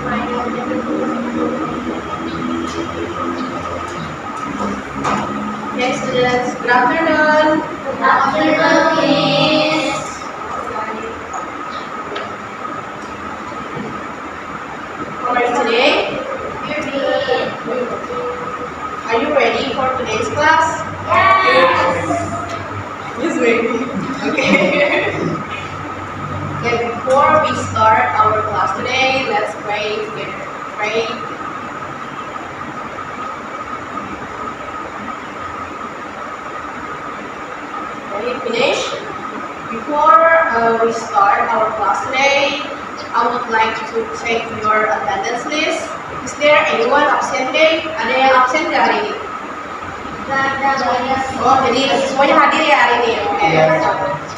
Okay, students, good afternoon. Good afternoon, Miss. How are you today? Good. Are you ready for today's class? Yes. Yes, ready. Okay. Okay, before we start our class today, let's pray together. Pray. Okay, finish. Before we start our class today, I would like to check your attendance list. Is there anyone absent today? Ada yang absen nggak hari ini? Gak ada banyak. Oh, jadi semuanya hadir ya hari ini. Oke. Yes. So,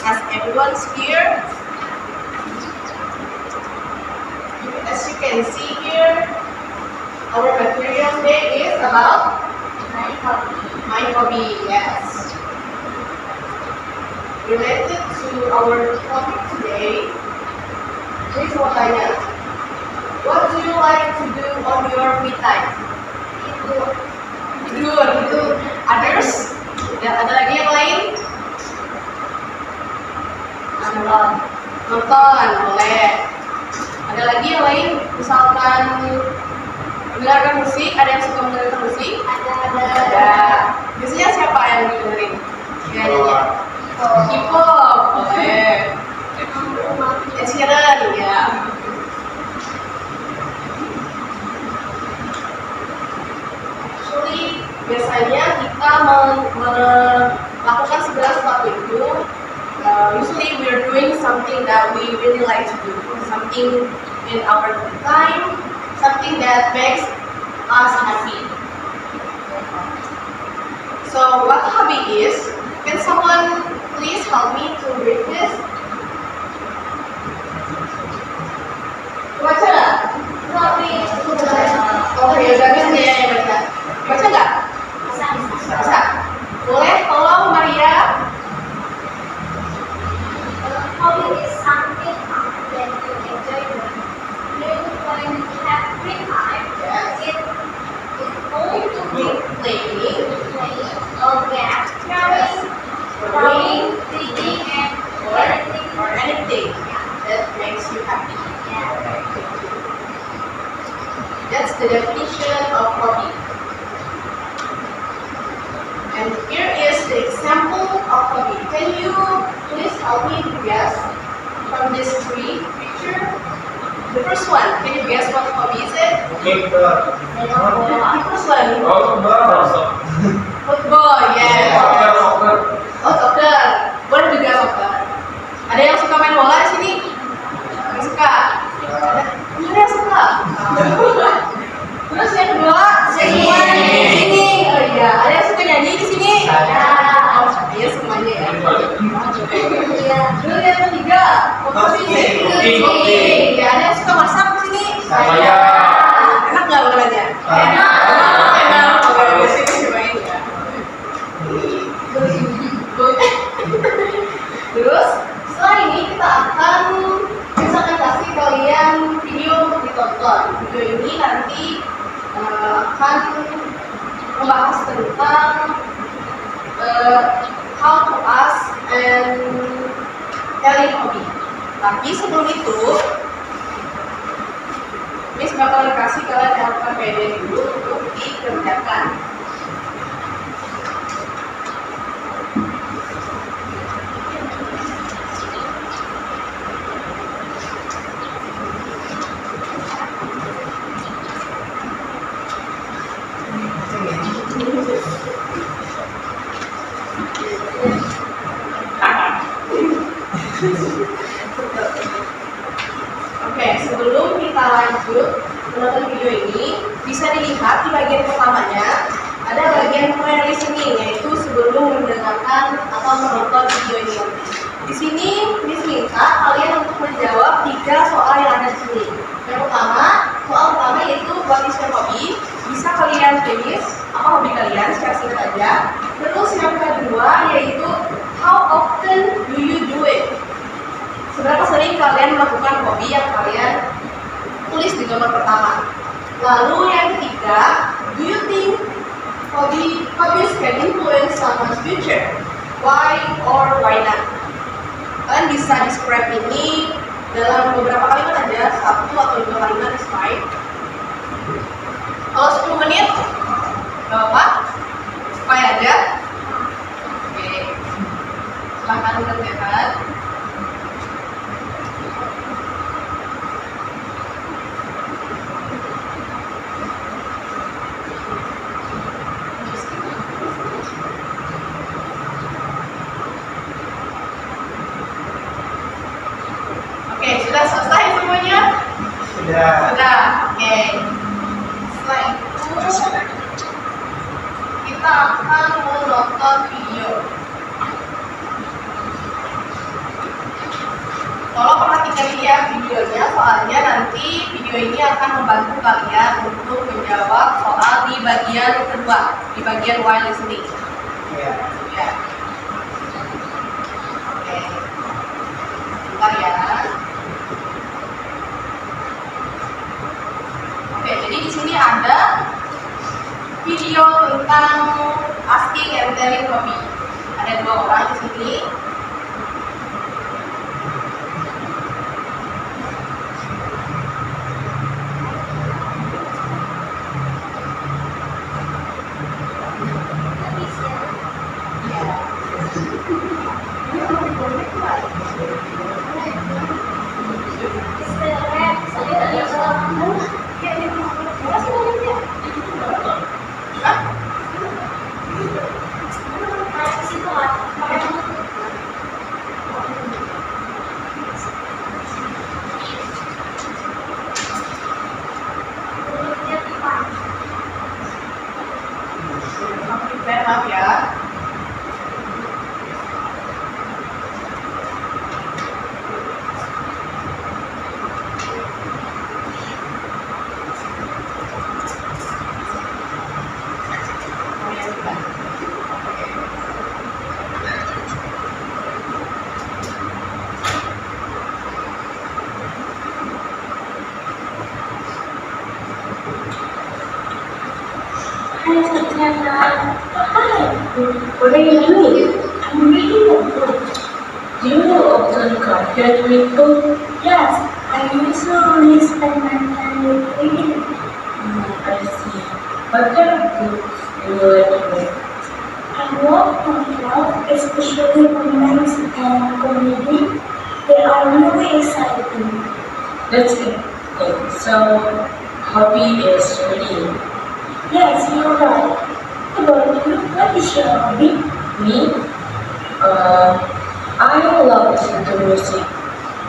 as everyone's here, as you can see here, our material today is about my hobby. Yes. Related to our topic today, please mau tanya, what do you like to do on your free time? Tidur. Others? Ya, ada lagi yang lain? Nonton, boleh. Ada lagi yang lain? Misalkan mendengarkan musik, ada yang suka mendengarkan musik? Ada. Biasanya siapa yang dengerin? Ya, K-pop, boleh. Ed Sheeran, ya. Actually, biasanya kita melakukan segala sesuatu itu, usually we are doing something that we really like to do, something in our free time, something that makes us happy. So, what hobby is? Can someone please help me to read this? Baca nggak? Oh ya udah bisa ya yang baca. Baca nggak? Bisa. Boleh tolong Maria? Hobby is something that you enjoy doing when you have free time. It is going to be Playing, playing or drawing, reading, and learning. or anything that makes you happy. That's the definition of hobby. And here is the example of hobby. Can you please help me to guess from this three picture? The first one, can you guess what hobby is it? The first one, football, yes. Oh, soccer. Boleh juga soccer. Ada yang suka main bola di sini? Yang suka? Ada yang suka? Terus yang kedua di sini. Oh iya, ada yang suka nyanyi di sini? Oh, iya semuanya ya. Terus yang ketiga, cooking. Ya, ada yang suka masak di sini? Saya. Enak nggak makanannya? Enak. Enak. Oke, biasanya cobain ya. Terus setelah ini kita akan kasih kalian video untuk ditonton. Video ini nanti akan membahas tentang how to ask and telling hobby. Tapi sebelum itu, Miss bakal kasih kalian LKPD dulu untuk dikerjakan. Oke, sebelum kita lanjut menonton video ini, bisa dilihat di bagian pertamanya ada bagian pre-listening, yaitu sebelum mendengarkan atau menonton video ini. Di sini Miss minta kalian untuk menjawab 3 soal yang ada di sini. Yang pertama, soal pertama yaitu what is your hobby? Bisa kalian tulis apa hobi kalian secara singkat aja. Terus yang kedua yaitu how often do you do it? Seberapa sering kalian melakukan hobi yang kalian tulis di nomor pertama. Lalu yang ketiga, do you think hobbies can influence someone's future? Why or why not? Kalian bisa describe ini dalam beberapa kalimat aja, 1 atau 2 kalimat is fine. Kalau 10 menit, gak apa-apa, supaya aja. Oke, silahkan kerjakan. Oke, sudah selesai semuanya? Sudah, oke. Setelah itu, kita akan menonton video. Tolong perhatikan ini ya videonya, soalnya nanti video ini akan membantu kalian untuk menjawab soal di bagian kedua, di bagian while listening. Ya. Oke. Bentar ya. Oke, jadi di sini ada video tentang asking and telling hobby. Ada 2 orang di sini. Maaf ya. Hi, Tatiana. Hi. What are you doing? I'm reading a book. Do you often compare with books? Yes, I usually spend my time with reading. I see. What kind of books do you like to read? I love novels, especially romance and comedy. They are really exciting. That's good. So, hobby is reading. Yes, you're right. What about you? What is your hobby? Me? I love listening to music.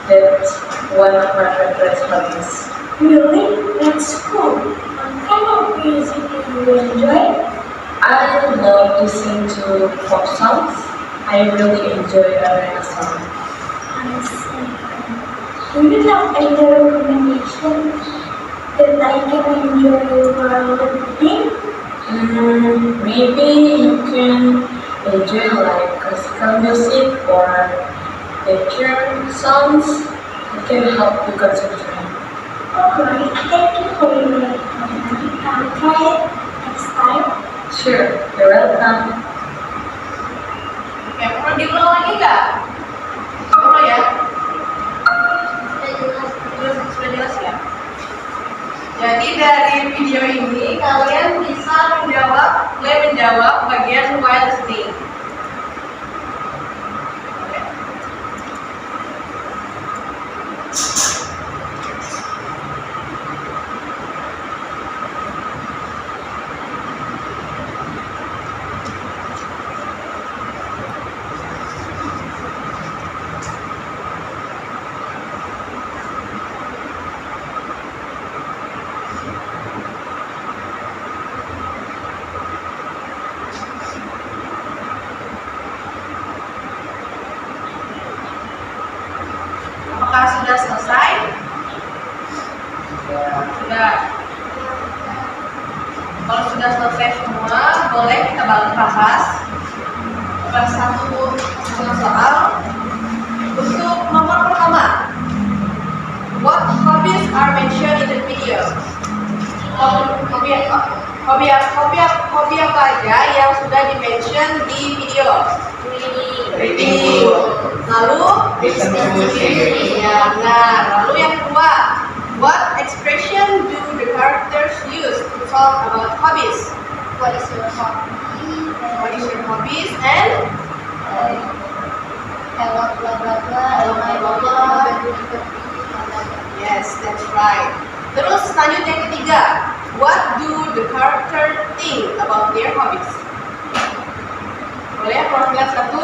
That's one of my favorite hobbies. Really? That's cool. What kind of music do you enjoy? I love listening to pop songs. I really enjoy Ariana song. I see. Do you have any recommendations that I can enjoy while reading? Maybe you can enjoy like classical music or nature songs. It can help you concentrate. Alright, thank you for your recommendation. I'll try it next time. Sure, you're welcome. Oke, perlu diulang lagi nggak? Perlu ya? Sudah jelas ya? Jadi dari video ini kalian bisa menjawab bagian while listening. Oke. Apakah sudah selesai? Sudah. Kalau sudah selesai semua, boleh kita bahas satu soal. Untuk nomor pertama, What hobbies are mentioned in the video? Hobi apa aja yang sudah di-mention di video? Reading book. Lalu Listen to music. ya benar. Lalu yang kedua, what expression do the characters use to talk about hobbies? What is your hobby? What is your hobbies and Hello, blah blah blah. Hello, my blah blah. yes, that's right. Terus lanjut yang ketiga, what do the character think about their hobbies? Boleh perwakilan satu?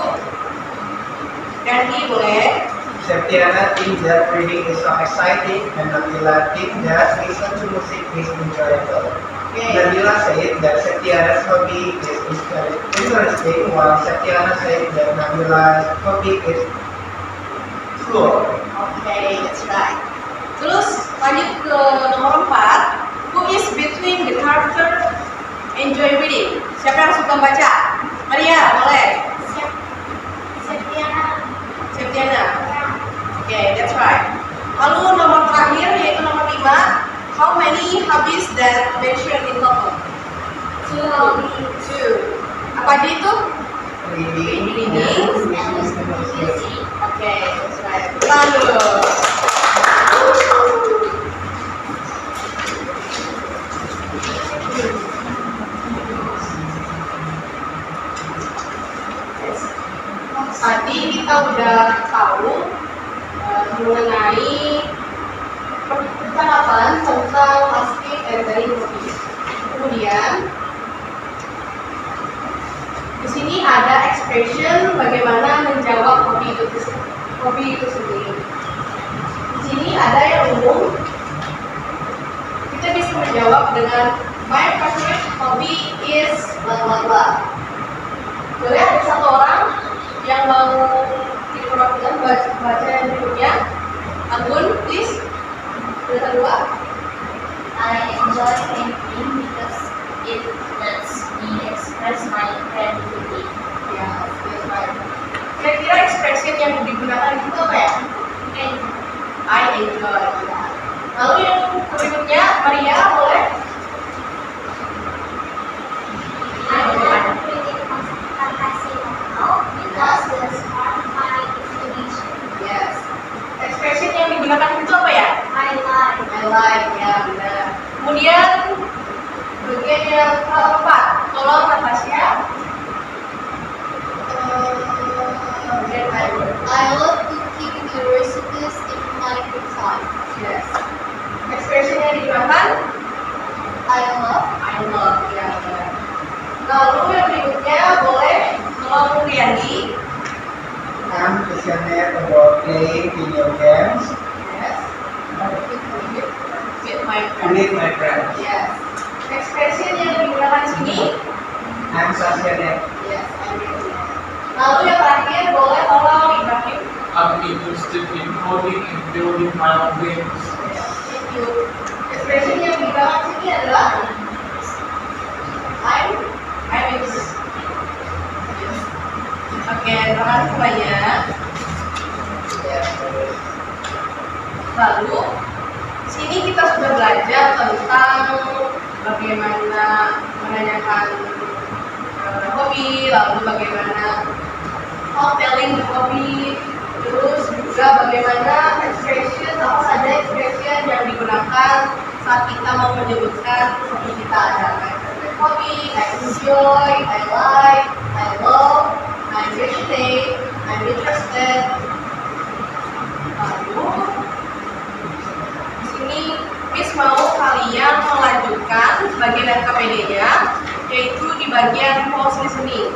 Candy boleh. Septiana thinks that reading is so exciting, and Nabila thinks that listen to music is enjoyable. Okay. Nabila said that Septiana's hobby is interesting, while Septiana said that Nabila's hobby is cool. Okay, that's right. Terus lanjut ke nomor 4. Who is between the character enjoy reading? Siapa yang suka baca? Maria, boleh. Septiana. Okay, that's right. Lalu nomor terakhir yaitu nomor 5. How many hobbies that mentioned in total? 2. Apa aja itu? Reading, Reading, and listening to music. Okay, that's right. Lalu. Tadi kita udah tahu mengenai percakapan tentang plastik dari hobi. Kemudian di sini ada expression bagaimana menjawab hobi itu sendiri. Di sini ada yang umum. Kita bisa menjawab dengan my favorite hobby is bla bla bla. Boleh ada satu orang yang mau diperwakilan baca yang berikutnya. Anggun, please. Yang kedua. I enjoy painting because it lets me express my creativity. Ya, that's right. Kira-kira expression yang digunakan itu apa ya? I enjoy. Lalu yang berikutnya, Maria, boleh? I love reading fantasy novel because the spark my imagination. Yes. Expression yang digunakan itu apa ya? I like. I like, ya benar. Kemudian bagian yang keempat, tolong Natasha. I love cooking the recipes in my free time. Yes. Expression yang digunakan I love. ya benar. Lalu yang berikutnya boleh tolong Riyandi. I'm passionate about playing video games Yes. With my friend. with my friends. Yes. Expression yang digunakan di sini. I'm passionate. Yes. I'm ready. Lalu yang terakhir boleh tolong Ibrahim. I'm interested in coding and building my own games. Yes. Thank you. Expression yang digunakan di sini adalah I'm interested. Yes. Oke, terima kasih banyak. Yes. Lalu di sini kita sudah belajar tentang bagaimana menanyakan hobi, lalu bagaimana telling the hobi, terus juga bagaimana expression, apa saja expression yang digunakan saat kita mau menyebutkan hobi kita. Ada hobi, I enjoy, I like, I love, I appreciate, I'm interested. Lalu di sini Miss mau kalian melanjutkan bagian NKPD-nya, yaitu di bagian post listening.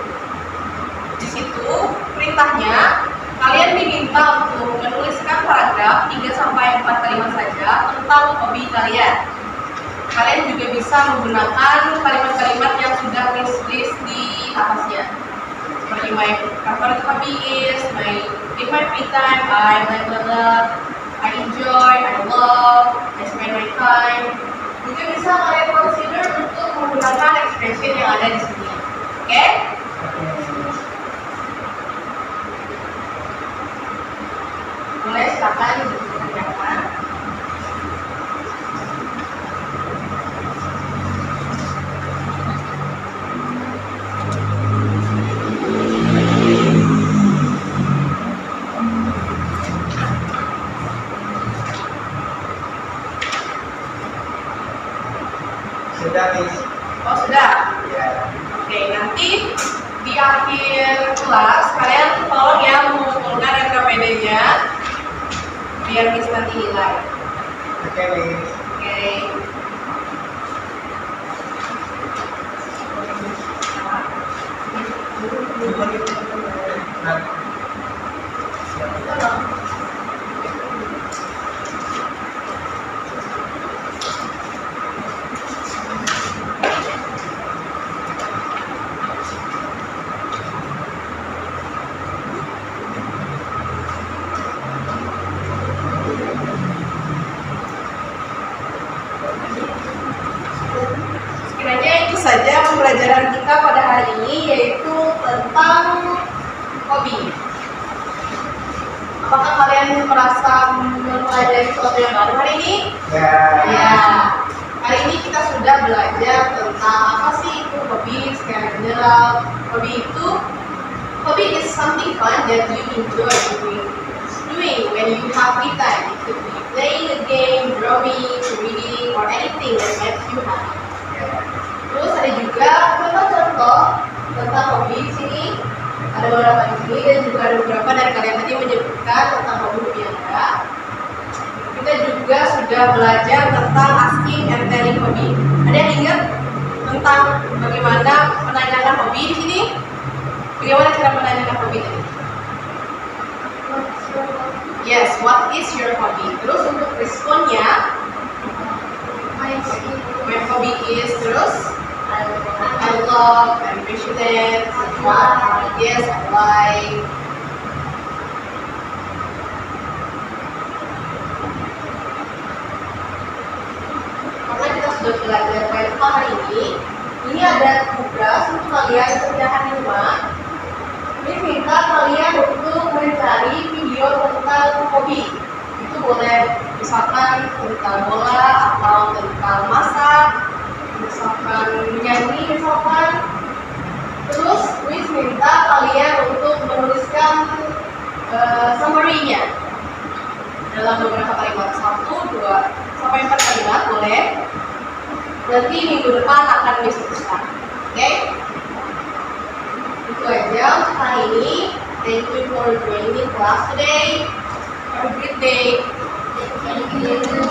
Di situ perintahnya kalian diminta untuk menuliskan paragraf 3-4 kalimat saja tentang hobi kalian. Kalian juga bisa menggunakan kalimat-kalimat yang sudah list di atasnya. Seperti my favorite hobby is, in my free time, I blah blah blah, I enjoy, I love, I spend my time. Juga bisa kalian consider untuk menggunakan expression yang ada di sini. Oke? Boleh silakan ditanyakan. Sudah, Miss. Oh sudah. Ya. Oke, nanti di akhir kelas kalian tolong ya mengumpulkan RKPD-nya biar Miss nanti nilai. Oke, Miss. Oke. Nah, Sekiranya itu saja pembelajaran kita pada hari ini, yaitu tentang hobi. Apakah kalian merasa mempelajari sesuatu yang baru hari ini? ya. Ya. Hari ini kita sudah belajar tentang apa sih itu hobi secara general. Hobi is something fun that you enjoy doing when you have free time. It could be playing a game, drawing, reading, or anything that makes you happy. Terus ada juga contoh-contoh tentang hobi di sini. Ada beberapa di sini dan juga ada beberapa dari kalian tadi menyebutkan tentang hobi yang ada. Kita juga sudah belajar tentang asking and telling hobi. Ada yang ingat tentang bagaimana menanyakan hobi di sini? Bagaimana cara menanyakan hobi tadi? Yes, what is your hobby? Terus untuk responnya, my hobby is terus I love, I'm passionate, yes, I like. Karena kita sudah belajar banyak hal hari ini ada tugas untuk kalian kerjakan di rumah. Ini minta kalian untuk mencari video tentang hobi. Itu boleh misalkan tentang bola atau tentang masak, misalkan menyanyi misalkan. Terus Miss minta kalian untuk menuliskan summary-nya dalam beberapa kalimat, 1, 2, sampai 4 kalimat boleh. Nanti minggu depan akan Miss tuliskan. Oke? Itu aja untuk hari ini. Thank you for joining class today. Have a good day. Thank you.